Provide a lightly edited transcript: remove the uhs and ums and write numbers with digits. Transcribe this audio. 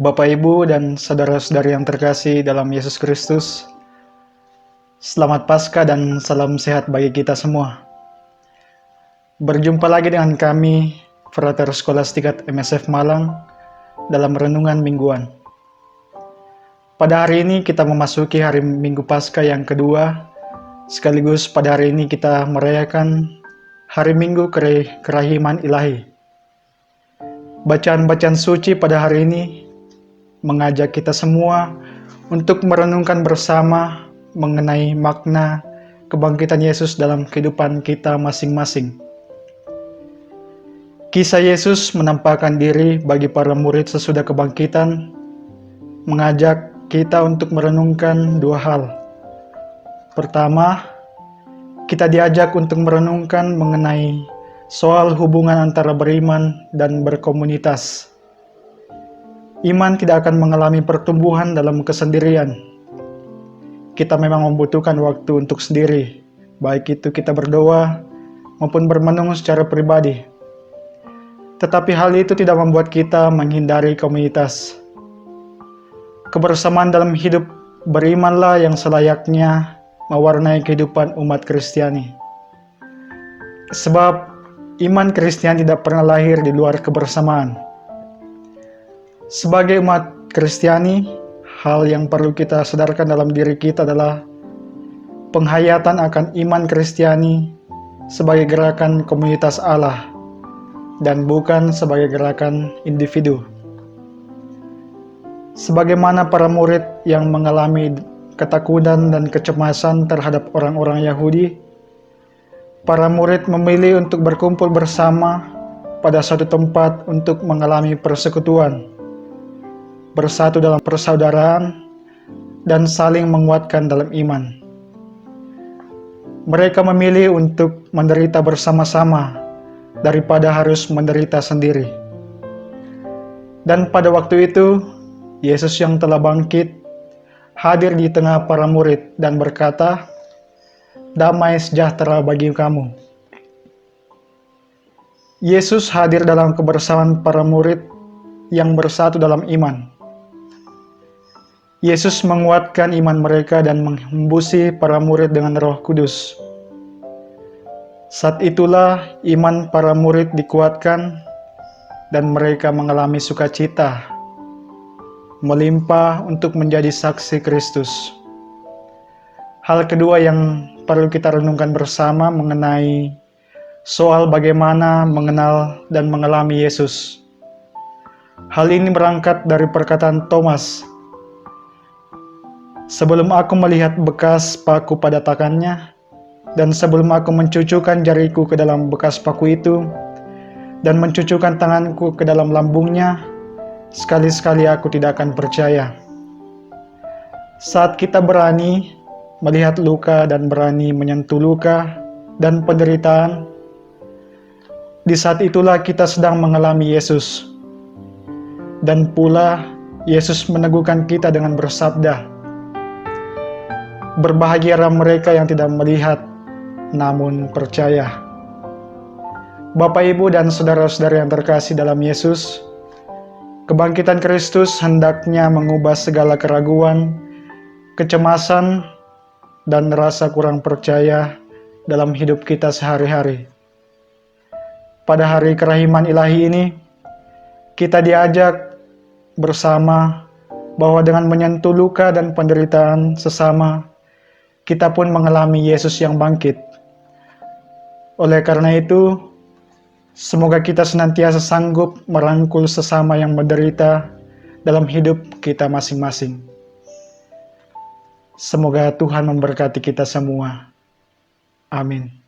Bapak, Ibu, dan saudara-saudari yang terkasih dalam Yesus Kristus, selamat Paskah dan salam sehat bagi kita semua. Berjumpa lagi dengan kami, Frater Skolastikat MSF Malang, dalam renungan mingguan. Pada hari ini kita memasuki hari Minggu Paskah yang kedua, sekaligus pada hari ini kita merayakan Hari Minggu Kerahiman Ilahi. Bacaan-bacaan suci pada hari ini mengajak kita semua untuk merenungkan bersama mengenai makna kebangkitan Yesus dalam kehidupan kita masing-masing. Kisah Yesus menampakkan diri bagi para murid sesudah kebangkitan, mengajak kita untuk merenungkan dua hal. Pertama, kita diajak untuk merenungkan mengenai soal hubungan antara beriman dan berkomunitas. Iman tidak akan mengalami pertumbuhan dalam kesendirian. Kita memang membutuhkan waktu untuk sendiri, baik itu kita berdoa maupun bermenung secara pribadi. Tetapi hal itu tidak membuat kita menghindari komunitas. Kebersamaan dalam hidup berimanlah yang selayaknya mewarnai kehidupan umat Kristiani. Sebab iman Kristiani tidak pernah lahir di luar kebersamaan. Sebagai umat Kristiani, hal yang perlu kita sadarkan dalam diri kita adalah penghayatan akan iman Kristiani sebagai gerakan komunitas Allah dan bukan sebagai gerakan individu. Sebagaimana para murid yang mengalami ketakutan dan kecemasan terhadap orang-orang Yahudi, para murid memilih untuk berkumpul bersama pada suatu tempat untuk mengalami persekutuan, bersatu dalam persaudaraan, dan saling menguatkan dalam iman. Mereka memilih untuk menderita bersama-sama daripada harus menderita sendiri. Dan pada waktu itu, Yesus yang telah bangkit hadir di tengah para murid dan berkata, "Damai sejahtera bagi kamu." Yesus hadir dalam kebersamaan para murid yang bersatu dalam iman. Yesus menguatkan iman mereka dan menghembusi para murid dengan Roh Kudus. Saat itulah iman para murid dikuatkan dan mereka mengalami sukacita melimpah untuk menjadi saksi Kristus. Hal kedua yang perlu kita renungkan bersama mengenai soal bagaimana mengenal dan mengalami Yesus. Hal ini berangkat dari perkataan Thomas, "Sebelum aku melihat bekas paku pada tangannya, dan sebelum aku mencucukkan jariku ke dalam bekas paku itu, dan mencucukkan tanganku ke dalam lambungnya, sekali-sekali aku tidak akan percaya." Saat kita berani melihat luka dan berani menyentuh luka dan penderitaan, di saat itulah kita sedang mengalami Yesus. Dan pula Yesus meneguhkan kita dengan bersabda, "Berbahagialah mereka yang tidak melihat, namun percaya." Bapak, Ibu, dan saudara-saudari yang terkasih dalam Yesus, kebangkitan Kristus hendaknya mengubah segala keraguan, kecemasan, dan rasa kurang percaya dalam hidup kita sehari-hari. Pada hari kerahiman ilahi ini, kita diajak bersama bahwa dengan menyentuh luka dan penderitaan sesama, kita pun mengalami Yesus yang bangkit. Oleh karena itu, semoga kita senantiasa sanggup merangkul sesama yang menderita dalam hidup kita masing-masing. Semoga Tuhan memberkati kita semua. Amin.